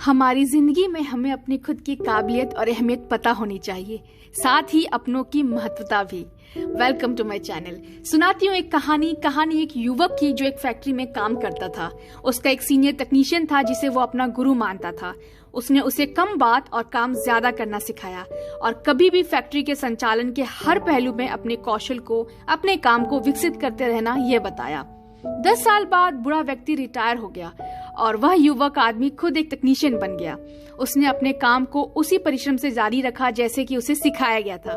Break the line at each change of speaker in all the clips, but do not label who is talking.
हमारी जिंदगी में हमें अपनी खुद की काबिलियत और अहमियत पता होनी चाहिए, साथ ही अपनों की महत्वता भी। Welcome to my channel. सुनाती हूँ एक कहानी एक युवक की जो एक फैक्ट्री में काम करता था। उसका एक सीनियर टेक्नीशियन था जिसे वो अपना गुरु मानता था। उसने उसे कम बात और काम ज्यादा करना सिखाया और कभी भी फैक्ट्री के संचालन के हर पहलू में अपने कौशल को, अपने काम को विकसित करते रहना यह बताया। 10 साल बाद बूढ़ा व्यक्ति रिटायर हो गया और वह युवक आदमी खुद एक टेक्नीशियन बन गया। उसने अपने काम को उसी परिश्रम से जारी रखा जैसे कि उसे सिखाया गया था।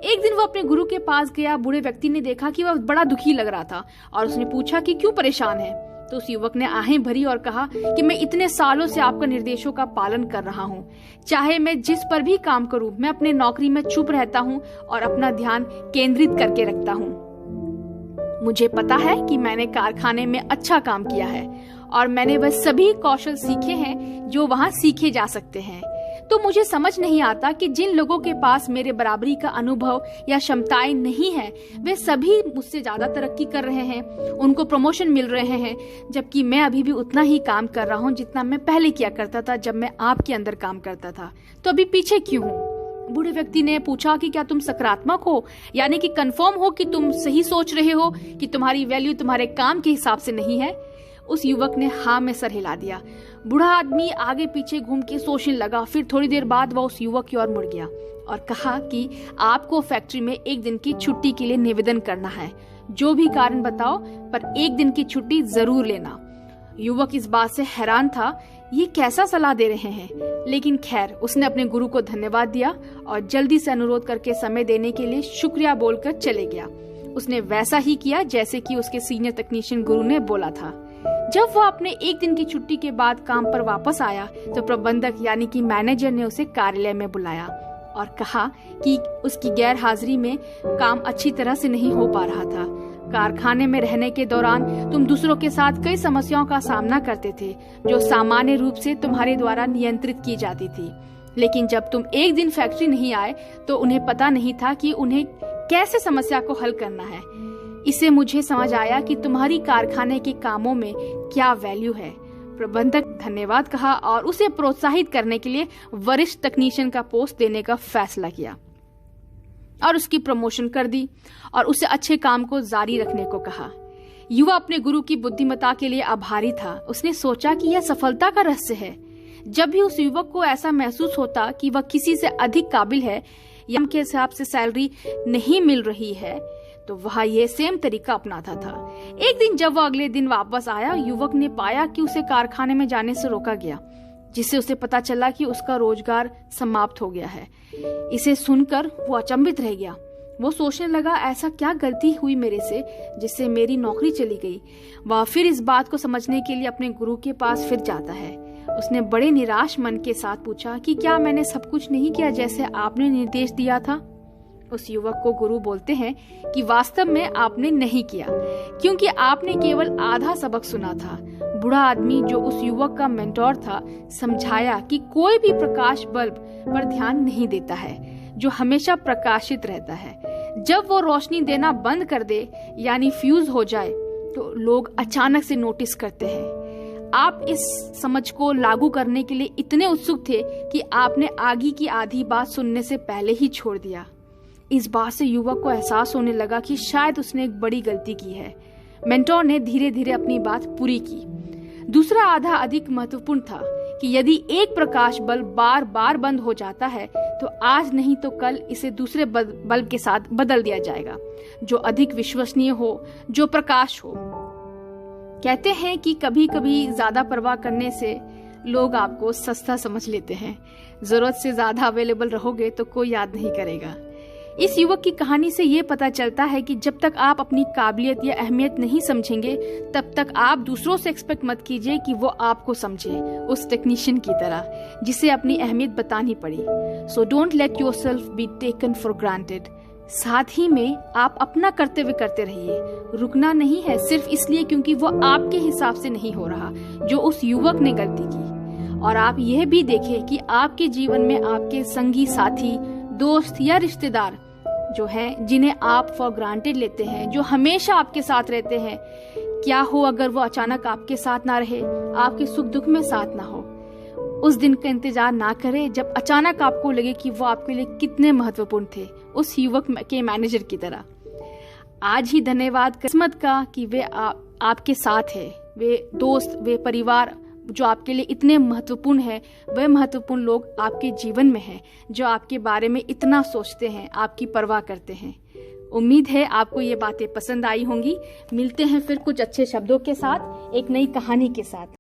एक दिन वो अपने गुरु के पास गया। बूढ़े व्यक्ति ने देखा कि वह बड़ा दुखी लग रहा था और उसने पूछा कि क्यों परेशान है। तो उस युवक ने आहें भरी और कहा कि मैं इतने सालों से आपका निर्देशों का पालन कर रहा हूँ। चाहे मैं जिस पर भी काम करूँ, मैं अपने नौकरी में चुप रहता हूँ और अपना ध्यान केंद्रित करके रखता हूँ। मुझे पता है कि मैंने कारखाने में अच्छा काम किया है और मैंने वह सभी कौशल सीखे हैं जो वहाँ सीखे जा सकते हैं। तो मुझे समझ नहीं आता कि जिन लोगों के पास मेरे बराबरी का अनुभव या क्षमताएं नहीं है, वे सभी मुझसे ज्यादा तरक्की कर रहे हैं, उनको प्रमोशन मिल रहे हैं, जबकि मैं अभी भी उतना ही काम कर रहा हूँ जितना मैं पहले किया करता था जब मैं आपके अंदर काम करता था। तो अभी पीछे क्यों हूँ? बूढ़े व्यक्ति ने पूछा कि क्या तुम सकारात्मक हो, यानी कि कंफर्म हो कि तुम सही सोच रहे हो कि तुम्हारी वैल्यू तुम्हारे काम के हिसाब से नहीं है? उस युवक ने हाँ में सर हिला दिया। बूढ़ा आदमी आगे पीछे घूम के सोचने लगा। फिर थोड़ी देर बाद वह उस युवक की ओर मुड़ गया और कहा कि आपको फैक्ट्री में एक दिन की छुट्टी के लिए निवेदन करना है। जो भी कारण बताओ, पर एक दिन की छुट्टी जरूर लेना। युवक इस बात से हैरान था, ये कैसा सलाह दे रहे हैं, लेकिन खैर उसने अपने गुरु को धन्यवाद दिया और जल्दी से अनुरोध करके समय देने के लिए शुक्रिया बोलकर चले गया। उसने वैसा ही किया जैसे कि उसके सीनियर टेक्नीशियन गुरु ने बोला था। जब वह अपने एक दिन की छुट्टी के बाद काम पर वापस आया तो प्रबंधक यानी कि मैनेजर ने उसे कार्यालय में बुलाया और कहा कि उसकी गैर हाजिरी में काम अच्छी तरह से नहीं हो पा रहा था। कारखाने में रहने के दौरान तुम दूसरों के साथ कई समस्याओं का सामना करते थे जो सामान्य रूप से तुम्हारे द्वारा नियंत्रित की जाती थी, लेकिन जब तुम एक दिन फैक्ट्री नहीं आए तो उन्हें पता नहीं था कि उन्हें कैसे समस्या को हल करना है। इससे मुझे समझ आया कि तुम्हारी कारखाने के कामों में क्या वैल्यू है। प्रबंधक धन्यवाद कहा और उसे प्रोत्साहित करने के लिए वरिष्ठ टेक्नीशियन का पोस्ट देने का फैसला किया और उसकी प्रमोशन कर दी और उसे अच्छे काम को जारी रखने को कहा। युवा अपने गुरु की बुद्धिमत्ता के लिए आभारी था। उसने सोचा कि यह सफलता का रहस्य है। जब भी उस युवक को ऐसा महसूस होता कि वह किसी से अधिक काबिल है या के हिसाब से सैलरी नहीं मिल रही है, तो वह ये सेम तरीका अपनाता था। एक दिन जब वह अगले दिन वापस आया, युवक ने पाया कि उसे कारखाने में जाने से रोका गया, जिससे उसे पता चला कि उसका रोजगार समाप्त हो गया है। इसे सुनकर वो अचंभित रह गया। वो सोचने लगा, ऐसा क्या गलती हुई मेरे से जिससे मेरी नौकरी चली गई। वह फिर इस बात को समझने के लिए अपने गुरु के पास फिर जाता है। उसने बड़े निराश मन के साथ पूछा कि क्या मैंने सब कुछ नहीं किया जैसे आपने निर्देश दिया था? उस युवक को गुरु बोलते हैं कि वास्तव में आपने नहीं किया, क्योंकि आपने केवल आधा सबक सुना था। बूढ़ा आदमी जो उस युवक का मेंटोर था समझाया कि कोई भी प्रकाश बल्ब पर ध्यान नहीं देता है जो हमेशा प्रकाशित रहता है। जब वो रोशनी देना बंद कर दे यानी फ्यूज हो जाए तो लोग अचानक से नोटिस करते हैं। आप इस समझ को लागू करने के लिए इतने उत्सुक थे कि आपने आगे की आधी बात सुनने से पहले ही छोड़ दिया। इस बात से युवक को एहसास होने लगा कि शायद उसने एक बड़ी गलती की है। मेंटोर ने धीरे धीरे अपनी बात पूरी की। दूसरा आधा अधिक महत्वपूर्ण था कि यदि एक प्रकाश बल्ब बार बार बंद हो जाता है तो आज नहीं तो कल इसे दूसरे बल्ब के साथ बदल दिया जाएगा जो अधिक विश्वसनीय हो, जो प्रकाश हो। कहते हैं कि कभी कभी ज्यादा परवाह करने से लोग आपको सस्ता समझ लेते हैं। जरूरत से ज्यादा अवेलेबल रहोगे तो कोई याद नहीं करेगा। इस युवक की कहानी से ये पता चलता है कि जब तक आप अपनी काबिलियत या अहमियत नहीं समझेंगे, तब तक आप दूसरों से एक्सपेक्ट मत कीजिए कि वो आपको समझे, उस टेक्नीशियन की तरह जिसे अपनी अहमियत बतानी पड़ी। So don't let yourself be taken for granted. साथ ही में आप अपना कर्तव्य करते रहिए। रुकना नहीं है सिर्फ इसलिए क्योंकि वो आपके हिसाब से नहीं हो रहा जो उस युवक ने गलती की। और आप यह भी देखें कि आपके जीवन में आपके संगी साथी, दोस्त या रिश्तेदार जो हैं जिन्हें आप फॉर ग्रांटेड लेते हैं, जो हमेशा आपके साथ रहते हैं, क्या हो अगर वो अचानक आपके साथ ना रहे, आपके सुख दुख में साथ ना हो। उस दिन का इंतजार ना करें जब अचानक आपको लगे कि वो आपके लिए कितने महत्वपूर्ण थे, उस युवक के मैनेजर की तरह। आज ही धन्यवाद किस्मत का कि वे आपके साथ है, वे दोस्त, वे परिवार जो आपके लिए इतने महत्वपूर्ण है, वे महत्वपूर्ण लोग आपके जीवन में हैं जो आपके बारे में इतना सोचते हैं, आपकी परवाह करते हैं। उम्मीद है आपको ये बातें पसंद आई होंगी। मिलते हैं फिर कुछ अच्छे शब्दों के साथ, एक नई कहानी के साथ।